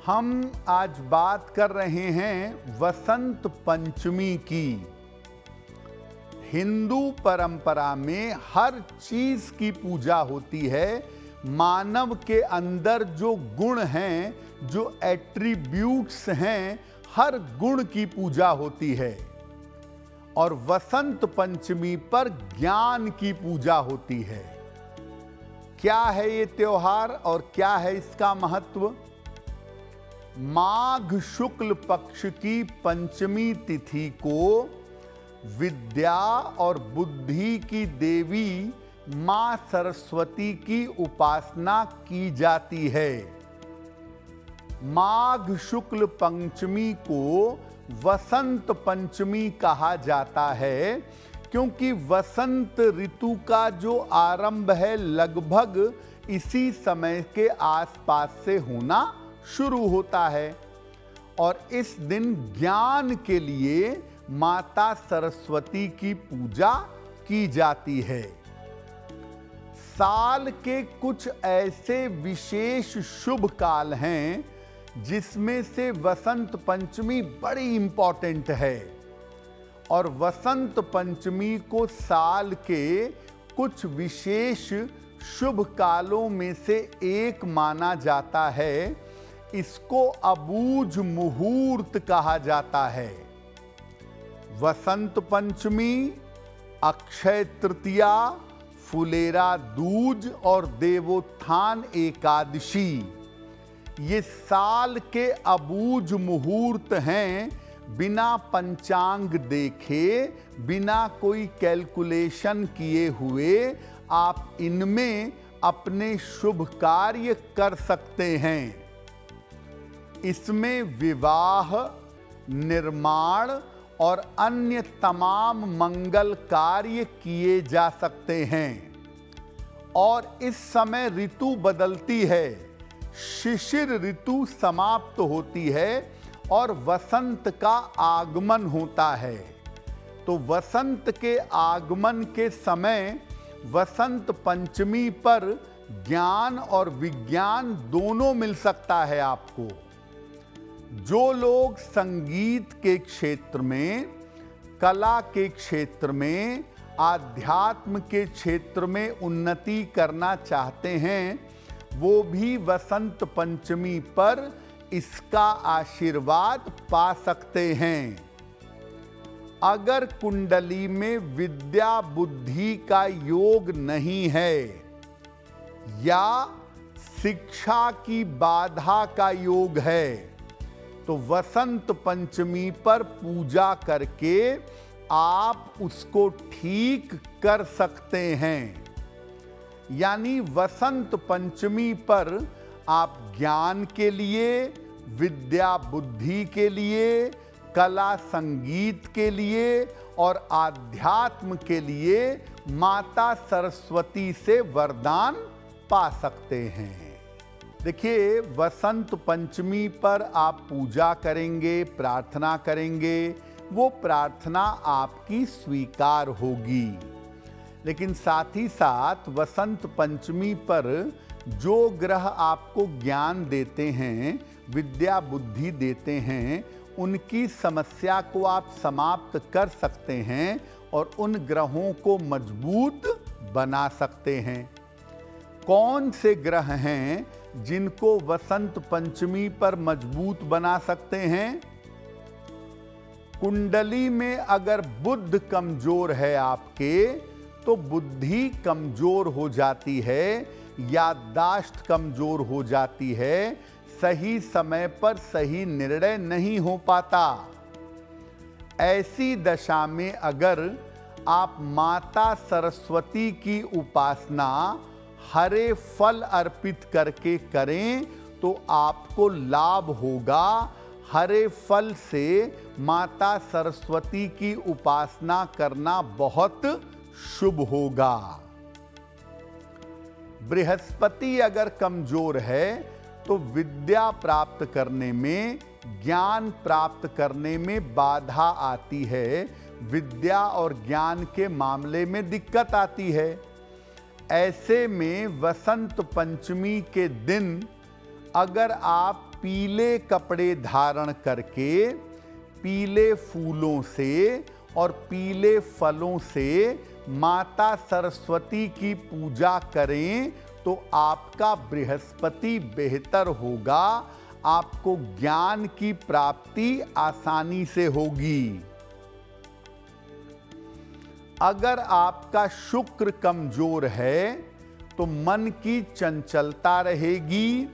हम आज बात कर रहे हैं वसंत पंचमी की। हिंदू परंपरा में हर चीज की पूजा होती है। मानव के अंदर जो गुण हैं, जो एट्रीब्यूट्स हैं, हर गुण की पूजा होती है। और वसंत पंचमी पर ज्ञान की पूजा होती है। क्या है ये त्योहार और क्या है इसका महत्व? माघ शुक्ल पक्ष की पंचमी तिथि को विद्या और बुद्धि की देवी मां सरस्वती की उपासना की जाती है। माघ शुक्ल पंचमी को वसंत पंचमी कहा जाता है, क्योंकि वसंत ऋतु का जो आरंभ है लगभग इसी समय के आसपास से होना शुरू होता है। और इस दिन ज्ञान के लिए माता सरस्वती की पूजा की जाती है। साल के कुछ ऐसे विशेष शुभ काल हैं जिसमें से वसंत पंचमी बड़ी इंपॉर्टेंट है। और वसंत पंचमी को साल के कुछ विशेष शुभ कालों में से एक माना जाता है। इसको अबूझ मुहूर्त कहा जाता है। वसंत पंचमी, अक्षय तृतीया, फुलेरा दूज और देवोत्थान एकादशी ये साल के अबूझ मुहूर्त हैं। बिना पंचांग देखे, बिना कोई कैलकुलेशन किए हुए आप इनमें अपने शुभ कार्य कर सकते हैं। इसमें विवाह, निर्माण और अन्य तमाम मंगल कार्य किए जा सकते हैं। और इस समय ऋतु बदलती है। शिशिर ऋतु समाप्त होती है और वसंत का आगमन होता है। तो वसंत के आगमन के समय वसंत पंचमी पर ज्ञान और विज्ञान दोनों मिल सकता है आपको। जो लोग संगीत के क्षेत्र में, कला के क्षेत्र में, आध्यात्म के क्षेत्र में उन्नति करना चाहते हैं, वो भी वसंत पंचमी पर इसका आशीर्वाद पा सकते हैं। अगर कुंडली में विद्या बुद्धि का योग नहीं है या शिक्षा की बाधा का योग है, तो वसंत पंचमी पर पूजा करके आप उसको ठीक कर सकते हैं। यानी वसंत पंचमी पर आप ज्ञान के लिए, विद्या बुद्धि के लिए, कला संगीत के लिए और आध्यात्म के लिए माता सरस्वती से वरदान पा सकते हैं। देखिए, वसंत पंचमी पर आप पूजा करेंगे, प्रार्थना करेंगे, वो प्रार्थना आपकी स्वीकार होगी। लेकिन साथ ही साथ वसंत पंचमी पर जो ग्रह आपको ज्ञान देते हैं, विद्या बुद्धि देते हैं, उनकी समस्या को आप समाप्त कर सकते हैं और उन ग्रहों को मजबूत बना सकते हैं। कौन से ग्रह हैं जिनको वसंत पंचमी पर मजबूत बना सकते हैं? कुंडली में अगर बुध कमजोर है आपके, तो बुद्धि कमजोर हो जाती है, याददाश्त कमजोर हो जाती है, सही समय पर सही निर्णय नहीं हो पाता। ऐसी दशा में अगर आप माता सरस्वती की उपासना हरे फल अर्पित करके करें तो आपको लाभ होगा। हरे फल से माता सरस्वती की उपासना करना बहुत शुभ होगा। बृहस्पति अगर कमजोर है तो विद्या प्राप्त करने में, ज्ञान प्राप्त करने में बाधा आती है। विद्या और ज्ञान के मामले में दिक्कत आती है। ऐसे में वसंत पंचमी के दिन अगर आप पीले कपड़े धारण करके पीले फूलों से और पीले फलों से माता सरस्वती की पूजा करें तो आपका बृहस्पति बेहतर होगा, आपको ज्ञान की प्राप्ति आसानी से होगी। अगर आपका शुक्र कमजोर है तो मन की चंचलता रहेगी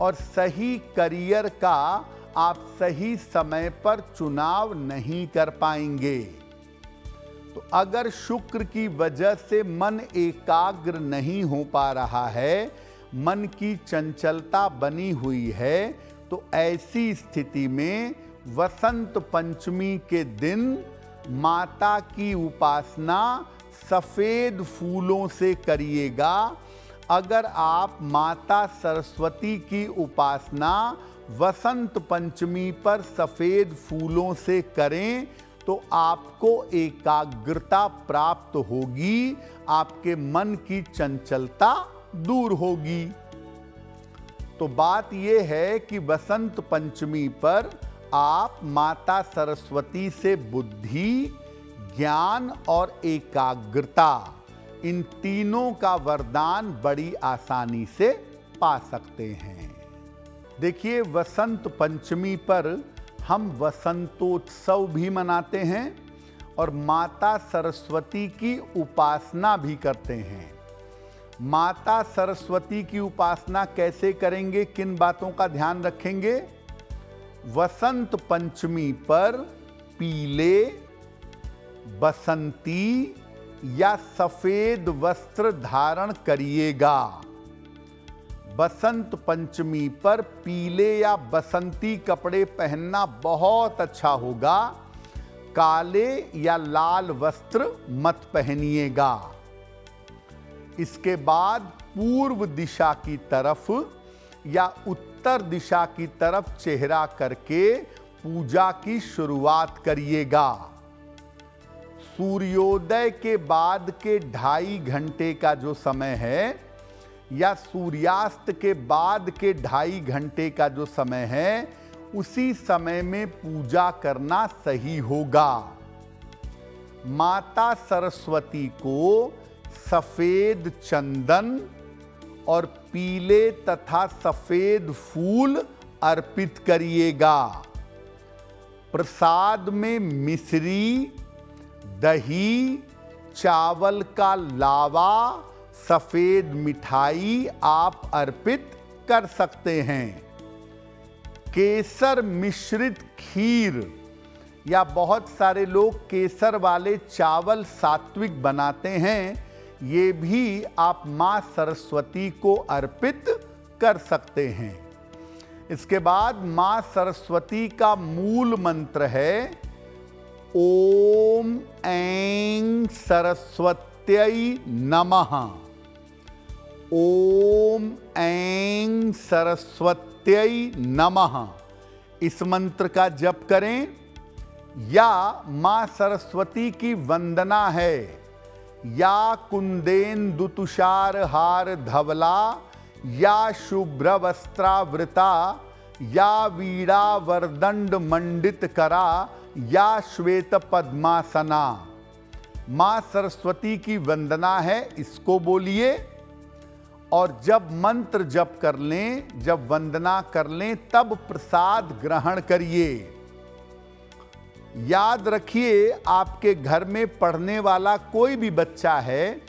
और सही करियर का आप सही समय पर चुनाव नहीं कर पाएंगे। तो अगर शुक्र की वजह से मन एकाग्र नहीं हो पा रहा है, मन की चंचलता बनी हुई है, तो ऐसी स्थिति में वसंत पंचमी के दिन माता की उपासना सफेद फूलों से करिएगा। अगर आप माता सरस्वती की उपासना वसंत पंचमी पर सफेद फूलों से करें तो आपको एकाग्रता प्राप्त होगी, आपके मन की चंचलता दूर होगी। तो बात यह है कि वसंत पंचमी पर आप माता सरस्वती से बुद्धि, ज्ञान और एकाग्रता, इन तीनों का वरदान बड़ी आसानी से पा सकते हैं। देखिए, वसंत पंचमी पर हम वसंतोत्सव भी मनाते हैं और माता सरस्वती की उपासना भी करते हैं। माता सरस्वती की उपासना कैसे करेंगे, किन बातों का ध्यान रखेंगे? वसंत पंचमी पर पीले, बसंती या सफेद वस्त्र धारण करिएगा। बसंत पंचमी पर पीले या बसंती कपड़े पहनना बहुत अच्छा होगा। काले या लाल वस्त्र मत पहनिएगा। इसके बाद पूर्व दिशा की तरफ या उत्तर दिशा की तरफ चेहरा करके पूजा की शुरुआत करिएगा। सूर्योदय के बाद के 2.5 घंटे का जो समय है या सूर्यास्त के बाद के 2.5 घंटे का जो समय है, उसी समय में पूजा करना सही होगा। माता सरस्वती को सफेद चंदन और पीले तथा सफेद फूल अर्पित करिएगा। प्रसाद में मिश्री, दही, चावल का लावा, सफेद मिठाई आप अर्पित कर सकते हैं। केसर मिश्रित खीर या बहुत सारे लोग केसर वाले चावल सात्विक बनाते हैं, ये भी आप मां सरस्वती को अर्पित कर सकते हैं। इसके बाद मां सरस्वती का मूल मंत्र है ओम ऐं सरस्वत्यै नमः। ओम ऐं सरस्वत्यै नमः, इस मंत्र का जप करें। या मां सरस्वती की वंदना है, या कुंदेन्दु तुषार हार धवला, या शुभ्र वस्त्रावृता, या वीणा वरदंड मंडित करा, या श्वेत पद्मासना। मां सरस्वती की वंदना है, इसको बोलिए। और जब मंत्र जप कर लें, जब वंदना कर लें, तब प्रसाद ग्रहण करिए। याद रखिए, आपके घर में पढ़ने वाला कोई भी बच्चा है,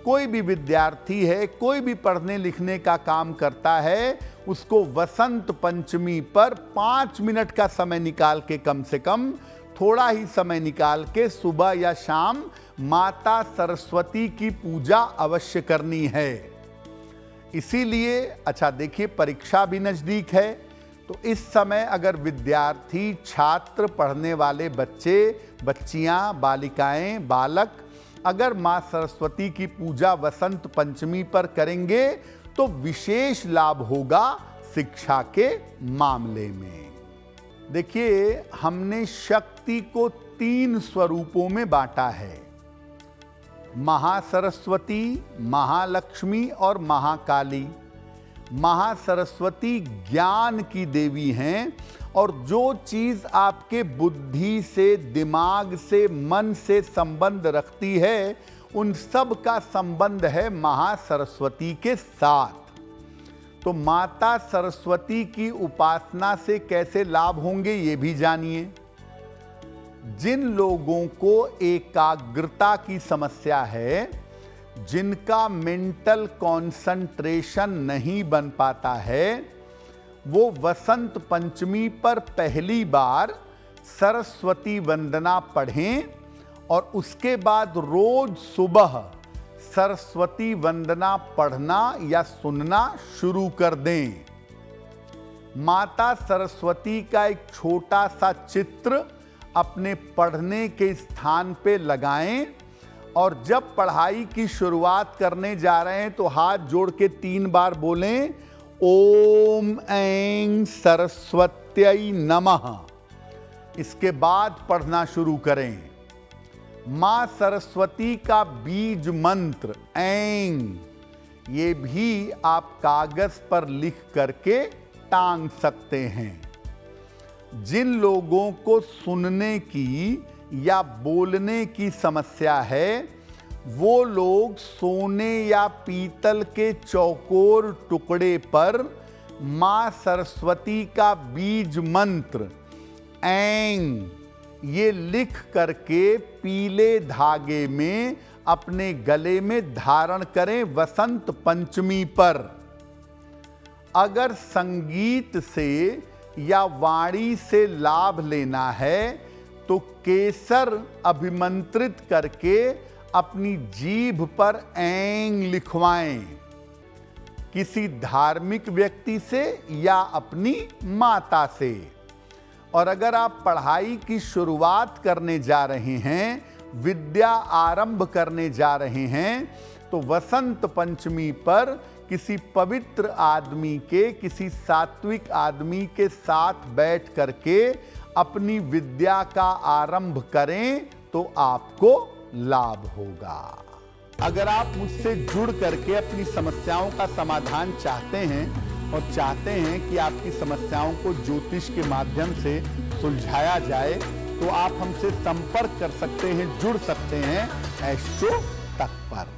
कोई भी विद्यार्थी है, कोई भी पढ़ने लिखने का काम करता है, उसको वसंत पंचमी पर 5 मिनट का समय निकाल के, कम से कम थोड़ा ही समय निकाल के सुबह या शाम माता सरस्वती की पूजा अवश्य करनी है। इसीलिए अच्छा देखिए, परीक्षा भी नज़दीक है, तो इस समय अगर विद्यार्थी, छात्र, पढ़ने वाले बच्चे, बच्चियां, बालिकाएं, बालक अगर मां सरस्वती की पूजा वसंत पंचमी पर करेंगे तो विशेष लाभ होगा शिक्षा के मामले में। देखिए, हमने शक्ति को 3 स्वरूपों में बांटा है, महासरस्वती, महालक्ष्मी और महाकाली। महासरस्वती ज्ञान की देवी हैं और जो चीज आपके बुद्धि से, दिमाग से, मन से संबंध रखती है, उन सब का संबंध है महासरस्वती के साथ। तो माता सरस्वती की उपासना से कैसे लाभ होंगे ये भी जानिए। जिन लोगों को एकाग्रता की समस्या है, जिनका मेंटल कंसंट्रेशन नहीं बन पाता है, वो वसंत पंचमी पर पहली बार सरस्वती वंदना पढ़ें और उसके बाद रोज सुबह सरस्वती वंदना पढ़ना या सुनना शुरू कर दें। माता सरस्वती का एक छोटा सा चित्र अपने पढ़ने के स्थान पे लगाएं और जब पढ़ाई की शुरुआत करने जा रहे हैं तो हाथ जोड़ के 3 बार बोलें, ओम ऐं सरस्वत्यै नमः। इसके बाद पढ़ना शुरू करें। मां सरस्वती का बीज मंत्र ऐं, ये भी आप कागज पर लिख करके टांग सकते हैं। जिन लोगों को सुनने की या बोलने की समस्या है, वो लोग सोने या पीतल के चौकोर टुकड़े पर मां सरस्वती का बीज मंत्र ऐं ये लिख करके पीले धागे में अपने गले में धारण करें वसंत पंचमी पर। अगर संगीत से या वाणी से लाभ लेना है तो केसर अभिमंत्रित करके अपनी जीभ पर ऐं लिखवाएं, किसी धार्मिक व्यक्ति से या अपनी माता से। और अगर आप पढ़ाई की शुरुआत करने जा रहे हैं, विद्या आरंभ करने जा रहे हैं, तो वसंत पंचमी पर किसी पवित्र आदमी के, किसी सात्विक आदमी के साथ बैठ करके अपनी विद्या का आरंभ करें तो आपको लाभ होगा। अगर आप मुझसे जुड़ करके अपनी समस्याओं का समाधान चाहते हैं और चाहते हैं कि आपकी समस्याओं को ज्योतिष के माध्यम से सुलझाया जाए, तो आप हमसे संपर्क कर सकते हैं, जुड़ सकते हैं एस्ट्रो तक पर।